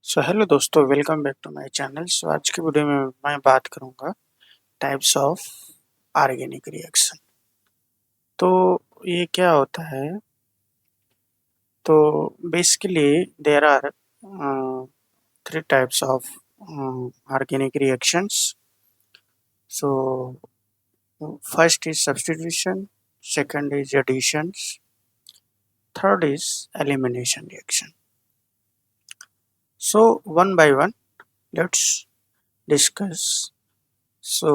सो hello दोस्तों, welcome back to my channel. So आज की वीडियो में मैं बात करूंगा टाइप्स ऑफ ऑर्गेनिक रिएक्शन। तो ये क्या होता है? तो basically there are three types of organic reactions. So first is substitution, second is additions, third is elimination reaction. So one by one let's discuss. So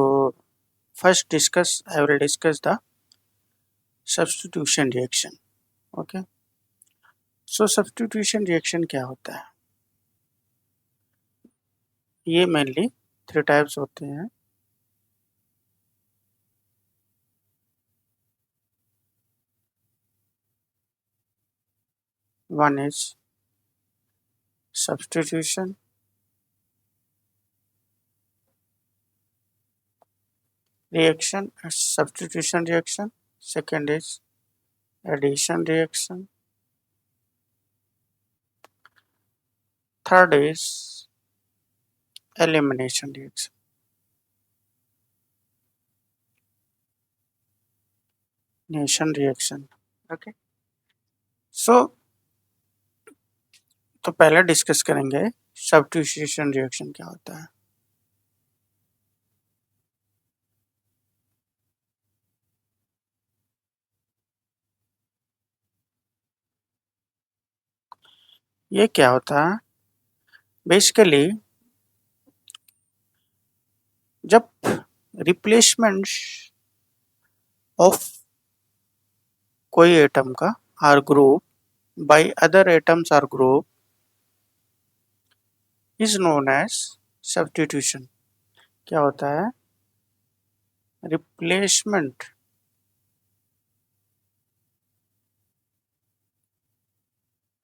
first I will discuss the substitution reaction. Okay. So substitution reaction क्या होता है? ये mainly three types होते हैं। One is substitution reaction, substitution reaction. Second is addition reaction. Third is elimination reaction. Nation reaction. Okay. So तो पहले discuss करेंगे substitution reaction क्या होता है। ये क्या होता है? बेसिकली जब रिप्लेसमेंट ऑफ कोई एटम का or group by other atoms or group is known as substitution. क्या होता है? Replacement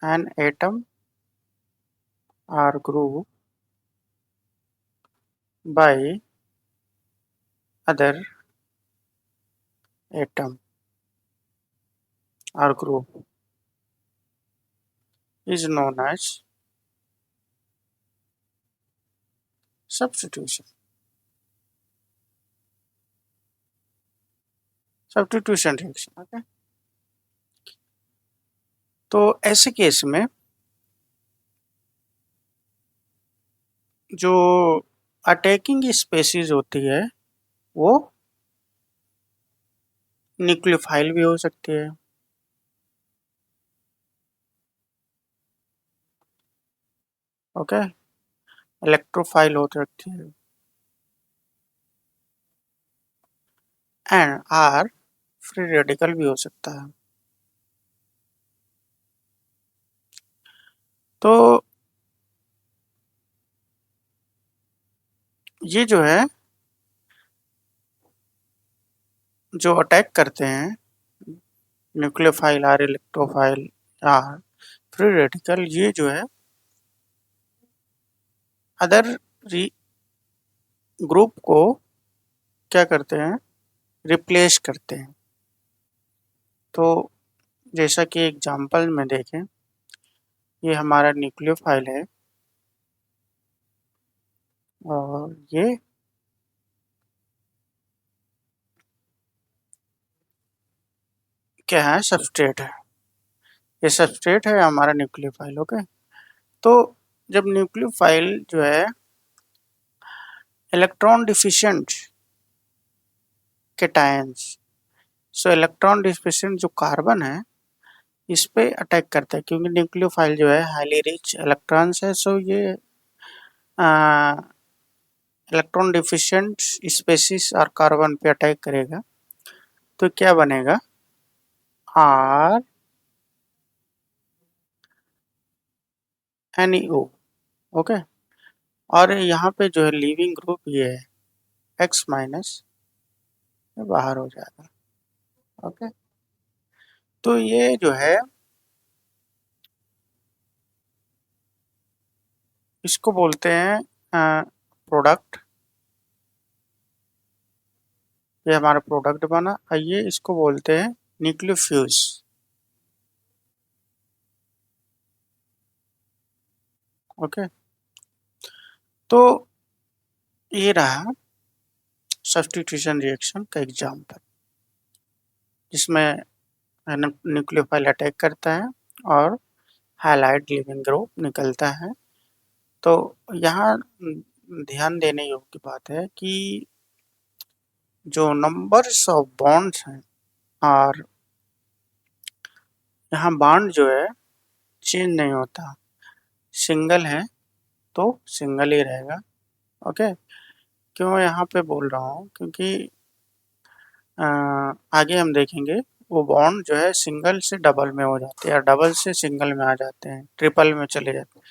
an atom or group by other atom or group is known as substitution. Substitution reaction. Okay. तो ऐसे case में जो attacking species होती है वो न्यूक्लियोफाइल भी हो सकती है। ओके, इलेक्ट्रोफाइल हो सकती है एंड आर फ्री रेडिकल भी हो सकता है। तो ये जो है जो अटैक करते हैं nucleophile or electrophile or free radical, ये जो है अदर ग्रुप को क्या करते हैं? रिप्लेस करते हैं। तो जैसा कि एग्जांपल में देखें, ये हमारा न्यूक्लियोफाइल है और ये क्या है? सबस्ट्रेट है। ये सबस्ट्रेट है हमारा न्यूक्लियोफाइल। ओके। तो जब न्यूक्लियोफाइल जो है इलेक्ट्रॉन डिफिशिएंट कैटायंस, सो इलेक्ट्रॉन डिफिशिएंट जो कार्बन है इस पे अटैक करता है, क्योंकि न्यूक्लियोफाइल जो है हाईली रिच इलेक्ट्रॉन्स है। सो ये इलेक्ट्रॉन डिफिशिएंट स्पेसीज और कार्बन पे अटैक करेगा। तो क्या बनेगा? Or NaO। ओके। और यहाँ पे जो है लीविंग ग्रुप ये है X माइनस, बाहर हो जाएगा। ओके। तो ये जो है इसको बोलते हैं प्रोडक्ट। ये हमारा प्रोडक्ट बना। ये इसको बोलते हैं न्यूक्लियोफ्यूज। ओके। तो ये रहा सब्स्टिट्यूशन रिएक्शन का एग्जाम्पल, जिसमें न्यूक्लियोफाइल अटैक करता है और हाइलाइट लिविंग ग्रुप निकलता है। तो यहाँ ध्यान देने योग्य बात है कि जो नंबर्स ऑफ बॉन्ड्स हैं और यहाँ बॉन्ड जो है चेंज नहीं होता, सिंगल है तो सिंगल ही रहेगा। ओके, क्यों यहाँ पे बोल रहा हूँ, क्योंकि आगे हम देखेंगे वो बॉन्ड जो है सिंगल से डबल में हो जाते हैं या डबल से सिंगल में आ जाते हैं, ट्रिपल में चले जाते हैं।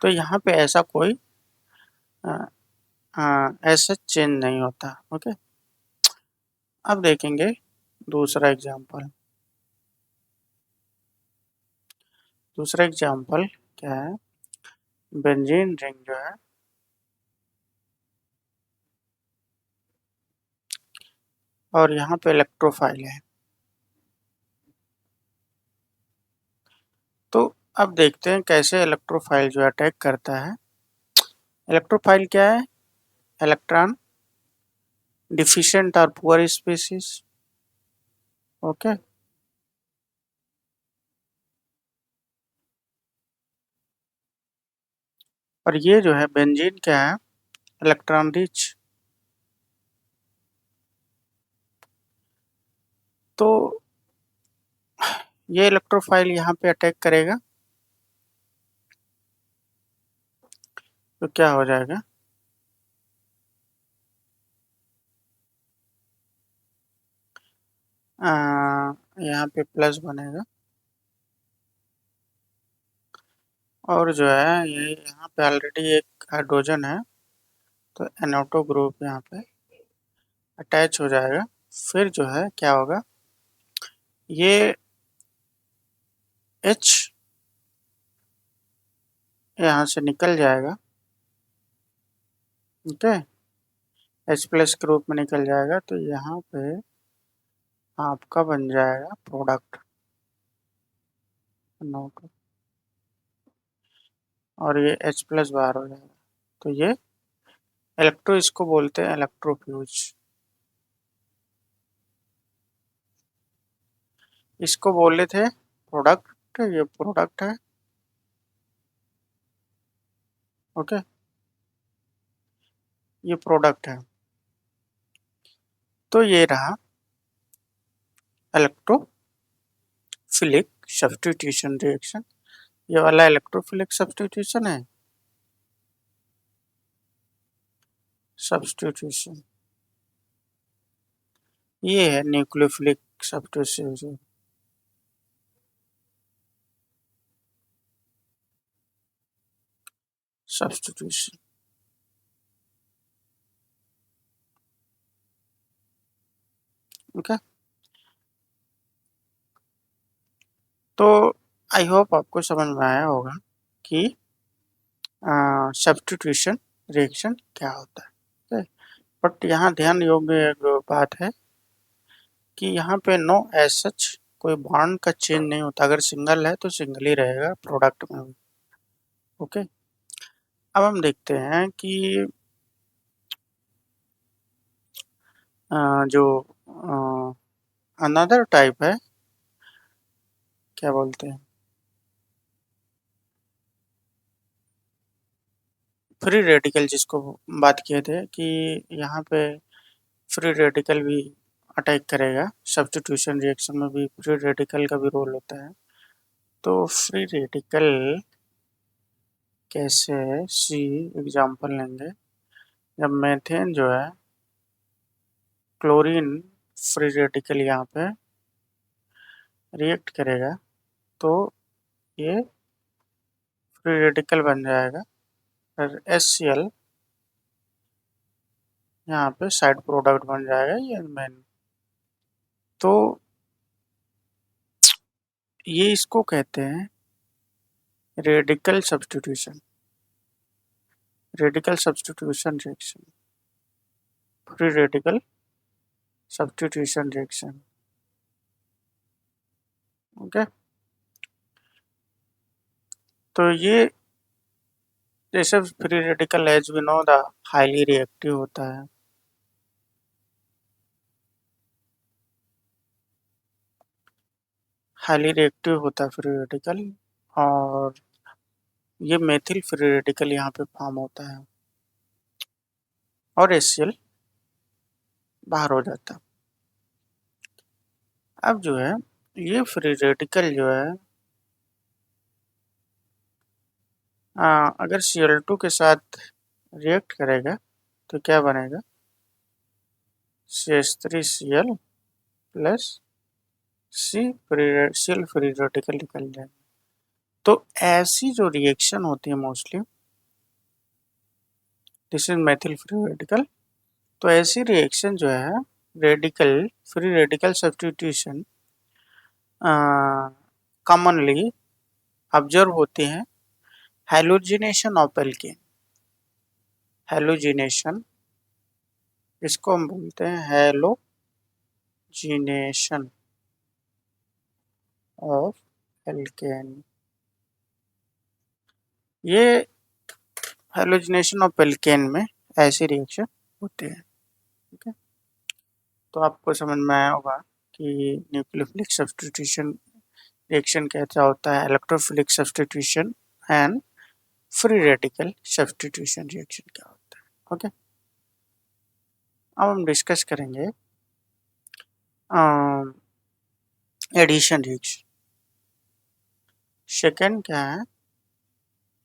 तो यहाँ पे ऐसा कोई ऐसा चेंज नहीं होता। ओके, अब देखेंगे दूसरा एग्जाम्पल। दूसरा एग्जाम्पल क्या है, बेंजीन रिंग जो है और यहाँ पे इलेक्ट्रोफाइल है। तो अब देखते हैं कैसे इलेक्ट्रोफाइल जो अटैक करता है। इलेक्ट्रोफाइल क्या है, इलेक्ट्रॉन डिफिशिएंट और पुअर स्पीसीज। ओके, और ये जो है बेंजीन क्या है, इलेक्ट्रॉन रिच। तो ये इलेक्ट्रोफाइल यहाँ पे अटैक करेगा तो क्या हो जाएगा, यहाँ पे प्लस बनेगा और जो है ये यहाँ पे ऑलरेडी एक हाइड्रोजन है तो NO2 ग्रुप यहाँ पे अटैच हो जाएगा। फिर जो है क्या होगा, ये H यहाँ से निकल जाएगा। ठीक है, H प्लस ग्रुप में निकल जाएगा तो यहाँ पे आपका बन जाएगा प्रोडक्ट NO2 और ये H प्लस बाहर हो जाएगा। तो ये इसको बोलते हैं इलेक्ट्रोफ्यूज। इसको बोले थे प्रोडक्ट, ये प्रोडक्ट है। ओके, ये प्रोडक्ट है। तो ये रहा इलेक्ट्रोफिलिक सब्स्टिट्यूशन रिएक्शन। ये वाला इलेक्ट्रोफिलिक सब्स्टिट्यूशन है, सब्स्टिट्यूशन। ये है न्यूक्लियोफिलिक सब्स्टिट्यूशन। Substitution okay. तो आई होप आपको समझ में आया होगा कि सब्स्टिट्यूशन रिएक्शन क्या होता है। बट यहाँ ध्यान योग्य एक बात है कि यहाँ पे नो एज सच कोई बॉन्ड का चेंज नहीं होता। अगर सिंगल है तो सिंगल ही रहेगा प्रोडक्ट में भी। ओके, अब हम देखते हैं कि जो अनदर टाइप है, क्या बोलते हैं, फ्री रेडिकल, जिसको बात किए थे कि यहाँ पे फ्री रेडिकल भी अटैक करेगा। सब्स्टिट्यूशन रिएक्शन में भी फ्री रेडिकल का भी रोल होता है। तो फ्री रेडिकल कैसे है, सी एग्जांपल लेंगे। जब मेथेन जो है क्लोरीन फ्री रेडिकल यहाँ पे रिएक्ट करेगा तो ये फ्री रेडिकल बन जाएगा और HCl यहाँ पे साइड प्रोडक्ट बन जाएगा, ये मेन। तो ये इसको कहते हैं radical substitution, radical substitution reaction, free radical substitution reaction. Okay, तो ये जैसे free radical as we know the highly reactive होता है, हाईली रिएक्टिव होता है फ्री रेडिकल, और ये मेथिल फ्री रेडिकल यहाँ पे फॉर्म होता है और HCl बाहर हो जाता है। अब जो है ये फ्री रेडिकल जो है अगर Cl2 के साथ रिएक्ट करेगा तो क्या बनेगा, CH3Cl plus Cl free radical निकल जाएगा। तो ऐसी जो रिएक्शन होती है mostly, this is methyl free radical, तो ऐसी रिएक्शन जो है radical free radical substitution commonly observe होते हैं हैलोजिनेशन ऑफ एल्केन। हैलोजिनेशन, इसको हम बोलते हैं हैलोजिनेशन ऑफ एल्केन। ये हैलोजिनेशन ऑफ एल्केन में ऐसी रिएक्शन होते हैं। ठीक है, तो आपको समझ में आया होगा कि न्यूक्लियोफिलिक सब्स्टिट्यूशन रिएक्शन कैसा होता है, electrophilic substitution and free radical substitution reaction क्या होता है। ओके, अब हम डिस्कस करेंगे एडिशन रिएक्शन। सेकंड क्या है,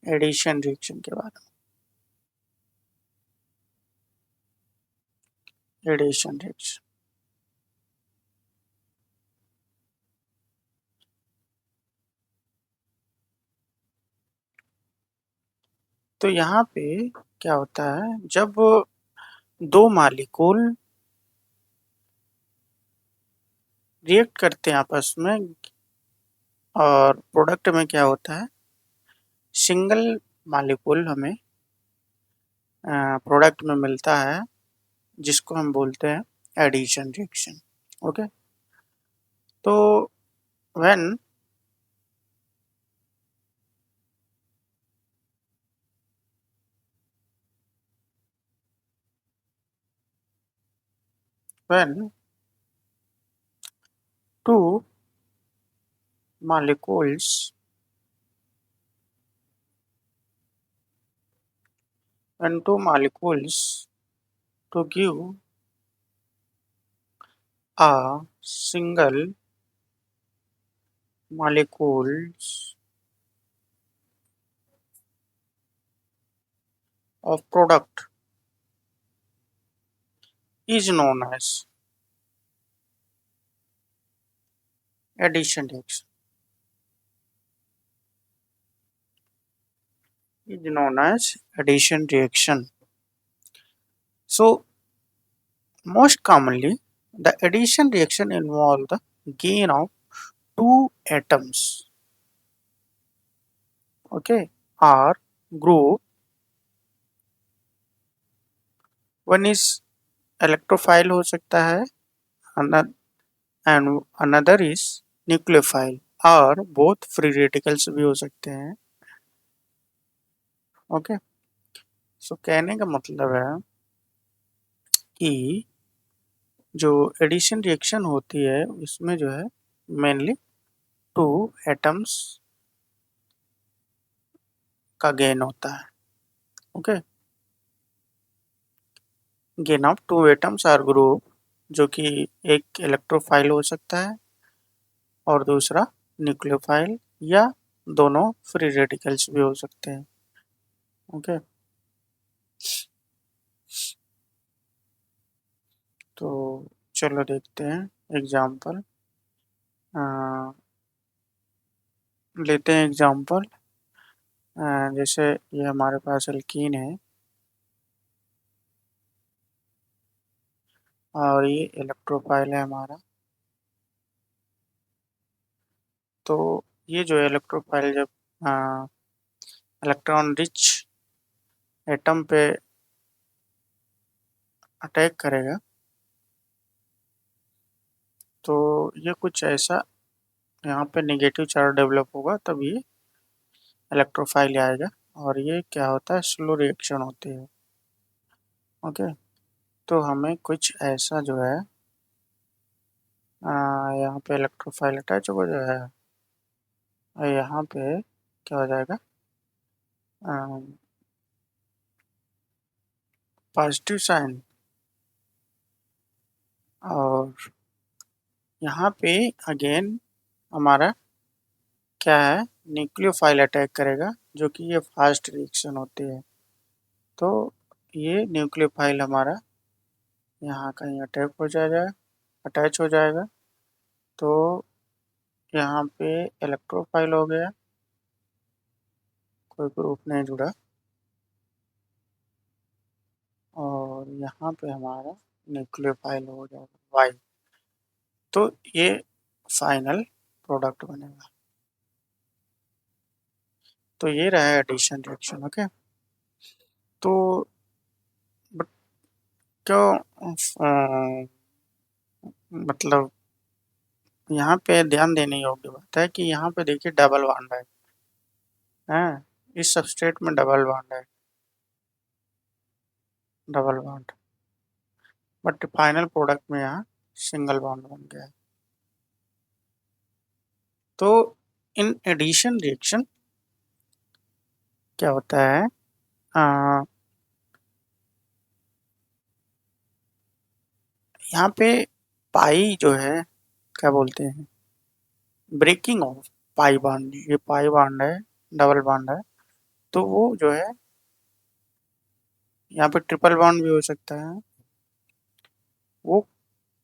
एडिशन रिएक्शन के बारे में। एडिशन रिएक्शन, तो यहाँ पे क्या होता है, जब दो मालिक्यूल रिएक्ट करते हैं आपस में और प्रोडक्ट में क्या होता है, सिंगल मालिक्यूल हमें प्रोडक्ट में मिलता है जिसको हम बोलते हैं एडिशन रिएक्शन। ओके, तो when when two molecules when two molecules to give a single molecules of product is known as addition reaction, is known as addition reaction. So most commonly the addition reaction involve the gain of two atoms, okay, or group. One is electrophile हो सकता है, and another is nucleophile, और both free radicals भी हो सकते हैं। Okay, सो कहने का मतलब है कि जो एडिशन रिएक्शन होती है उसमें जो है मेनली टू एटम्स का गेन होता है। Okay, gain of two atoms और ग्रुप, जो कि एक इलेक्ट्रोफाइल हो सकता है और दूसरा न्यूक्लियोफाइल, या दोनों फ्री रेडिकल्स भी हो सकते हैं। ओके, तो चलो देखते हैं एग्जाम्पल, लेते हैं एग्जाम्पल। जैसे ये हमारे पास एल्कीन है और ये इलेक्ट्रोफाइल है हमारा। तो ये जो है इलेक्ट्रोफाइल जब इलेक्ट्रॉन रिच एटम पे अटैक करेगा तो ये कुछ ऐसा यहाँ पे नेगेटिव चार्ज डेवलप होगा, तब ये इलेक्ट्रोफाइल आएगा और ये क्या होता है, स्लो रिएक्शन होती है। ओके, तो हमें कुछ ऐसा जो है यहाँ पे इलेक्ट्रोफाइल अटैच हो जो है, और यहाँ पे क्या हो जाएगा, पॉजिटिव साइन, और यहाँ पे अगेन हमारा क्या है, न्यूक्लियोफाइल अटैक करेगा, जो कि ये फास्ट रिएक्शन होती है। तो ये न्यूक्लियोफाइल हमारा यहाँ कहीं अटैक हो जाएगा, अटैच हो जाएगा, तो यहाँ पे इलेक्ट्रोफाइल हो गया, कोई ग्रुप नहीं जुड़ा, और यहाँ पे हमारा न्यूक्लियोफाइल हो जाएगा वाई। तो ये फाइनल प्रोडक्ट बनेगा। तो ये रहा एडिशन रिएक्शन। ओके, तो बट क्यों मतलब यहाँ पे ध्यान देने योग्य बात है कि यहाँ पे देखिए डबल बॉन्ड है, हैं? इस सबस्ट्रेट में डबल बॉन्ड है, double bond, but final product में यहाँ सिंगल बॉन्ड बन गया है। तो इन एडिशन रिएक्शन क्या होता है, यहाँ पे पाई जो है, क्या बोलते हैं, ब्रेकिंग ऑफ पाई बॉन्ड, ये पाई बॉन्ड है, डबल बॉन्ड है, तो वो जो है यहाँ पे ट्रिपल बॉन्ड भी हो सकता है, वो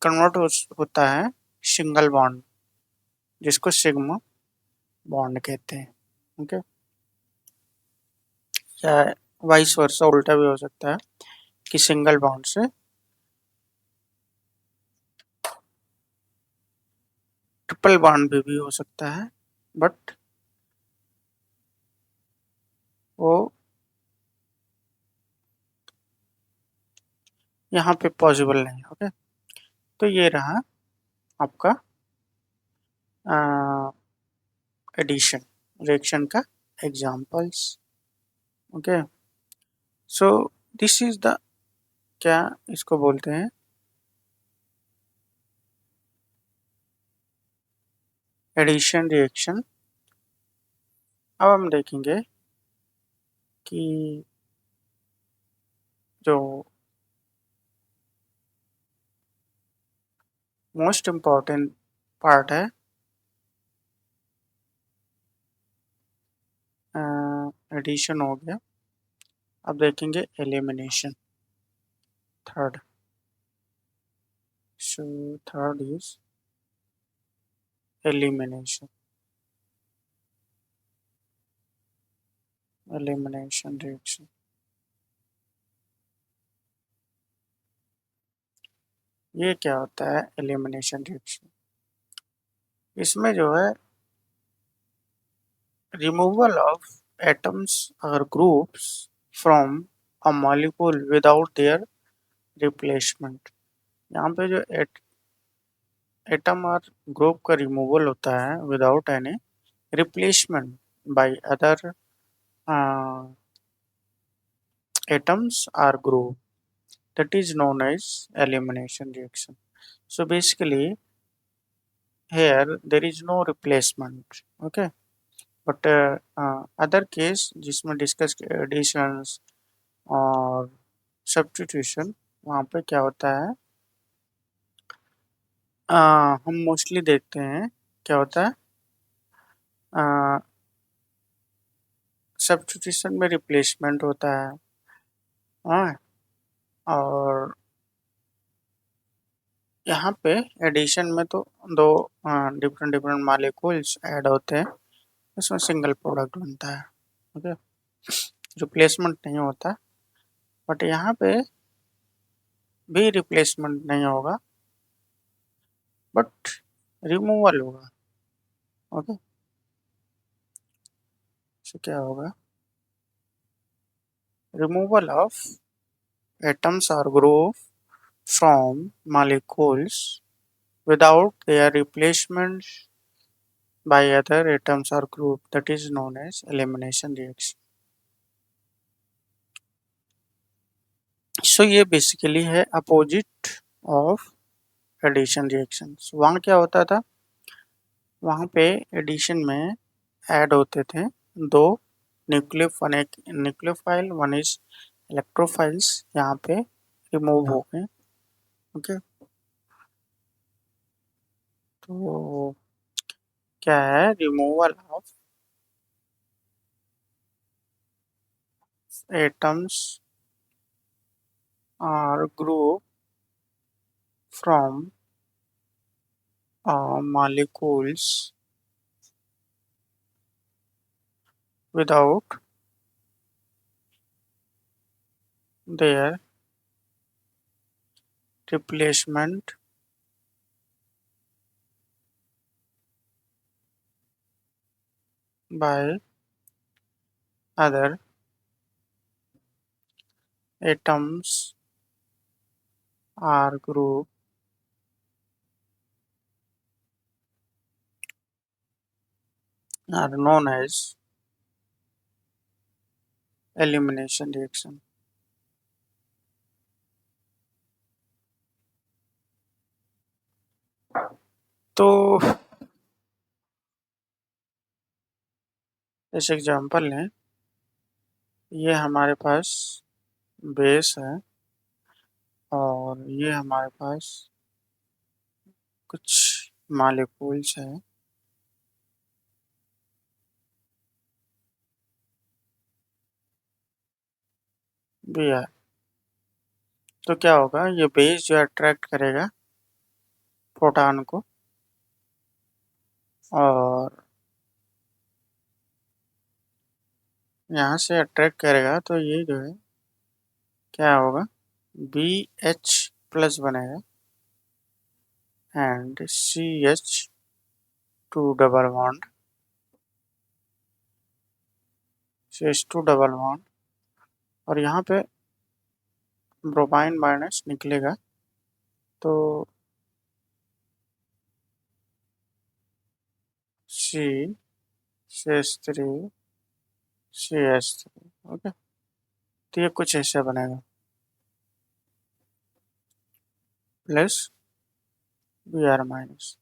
कन्वर्ट होता है सिंगल बॉन्ड, जिसको सिग्मा बॉन्ड कहते हैं। ओके, या वाइस वर्सा उल्टा भी हो सकता है कि सिंगल बॉन्ड से ट्रिपल बॉन्ड भी हो सकता है, बट वो यहाँ पे पॉसिबल नहीं। ओके, तो ये रहा आपका एडिशन रिएक्शन का examples. Okay, so this is the, क्या इसको बोलते हैं, एडिशन रिएक्शन। अब हम देखेंगे कि जो मोस्ट इम्पॉर्टेंट पार्ट है एडिशन हो गया, अब देखेंगे elimination, third. So third is elimination, elimination reaction. ये क्या होता है एलिमिनेशन रिएक्शन, इसमें जो है removal of atoms or groups from a molecule without their replacement। यहाँ पे जो एटम और ग्रुप का रिमूवल होता है without any replacement by other atoms or group, that is known as elimination reaction. So basically here there is no replacement। okay, but other case जिसमें discuss editions और substitution, वहाँ पे क्या होता है, हम मोस्टली देखते हैं क्या होता है, सब्स्टिट्यूशन में रिप्लेसमेंट होता है, हाँ, और यहाँ पे एडिशन में तो दो डिफरेंट डिफरेंट मालिक्यूल्स ऐड होते हैं, उसमें सिंगल प्रोडक्ट बनता है। ओके, रिप्लेसमेंट नहीं होता, बट यहाँ पे भी रिप्लेसमेंट नहीं होगा, बट रिमूवल होगा। ओके, सो क्या होगा, removal of atoms or group from molecules without their replacement by other atoms or group, that is known as elimination reaction। सो ये बेसिकली है अपोजिट ऑफ एडिशन रिएक्शंस। वहाँ क्या होता था, वहाँ पे एडिशन में ऐड होते थे दो न्यूक्लियोफाइल, वन इज इलेक्ट्रोफाइल्स, यहाँ पे रिमूव हो गए। ओके, तो क्या है, removal of atoms or group from molecules without their replacement by other atoms or group are known as elimination reaction। तो इस एग्जांपल लें, ये हमारे पास बेस है और ये हमारे पास कुछ मॉलिक्यूल्स है। बी आर, तो क्या होगा, ये बेस जो अट्रैक्ट करेगा प्रोटॉन को और यहाँ से अट्रैक्ट करेगा, तो ये जो है क्या होगा, बी एच प्लस बनेगा and C H two double bond, C H two double bond, और यहाँ पे ब्रोमाइन माइनस निकलेगा, तो C C H three C H three. Okay, तो ये कुछ ऐसा बनेगा प्लस बी आर माइनस।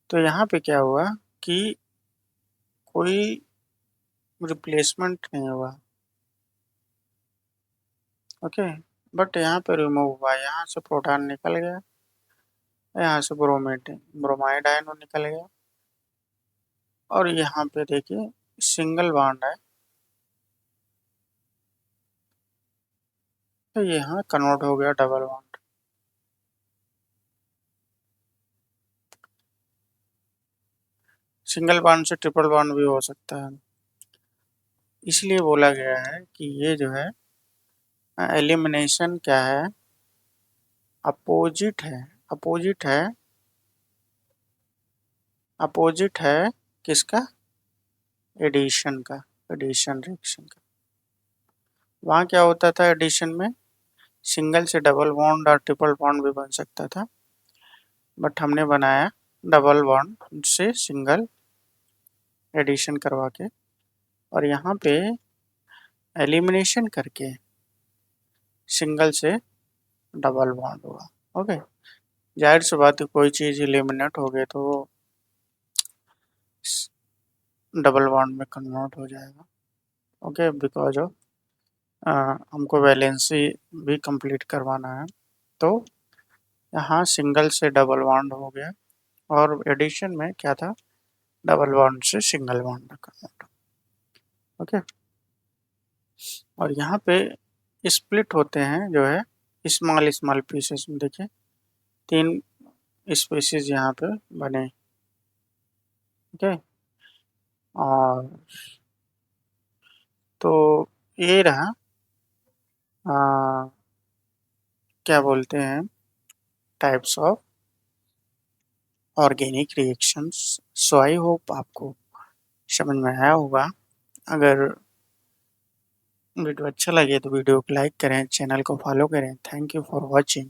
तो यहाँ पे क्या हुआ कि कोई रिप्लेसमेंट नहीं हुआ। ओके, बट यहाँ पे रिमूव हुआ, यहाँ से प्रोटॉन निकल गया, यहाँ से ब्रोमाइड आयन निकल गया, और यहाँ पे देखिए सिंगल बॉन्ड है, तो यहाँ कन्वर्ट हो गया डबल बॉन्ड। सिंगल बॉन्ड से ट्रिपल बॉन्ड भी हो सकता है, इसलिए बोला गया है कि ये जो है एलिमिनेशन क्या है, अपोजिट है। अपोजिट है, अपोजिट है किसका, एडिशन का, एडिशन रिएक्शन का। वहाँ क्या होता था एडिशन में, सिंगल से डबल बॉन्ड और ट्रिपल बॉन्ड भी बन सकता था, बट हमने बनाया डबल बॉन्ड से सिंगल एडिशन करवा के, और यहाँ पे एलिमिनेशन करके सिंगल से डबल बॉन्ड हुआ। ओके, जाहिर सी बात है, कोई चीज़ एलिमिनेट हो गई तो वो डबल बॉन्ड में कन्वर्ट हो जाएगा। ओके, बिकॉज ऑफ हमको वैलेंसी भी कंप्लीट करवाना है, तो यहाँ सिंगल से डबल बॉन्ड हो गया, और एडिशन में क्या था, डबल बॉन्ड से सिंगल बॉन्ड में कन्वर्ट। ओके, और यहाँ पे स्प्लिट होते हैं जो है स्मॉल स्मॉल पीसेस में। देखिए 3 स्पीसीज यहाँ पे बने। ओके, और तो ये रहा क्या बोलते हैं, types of organic reactions. So I hope आपको समझ में आया होगा। अगर वीडियो अच्छा लगे तो वीडियो को लाइक करें, चैनल को फॉलो करें। Thank you for watching.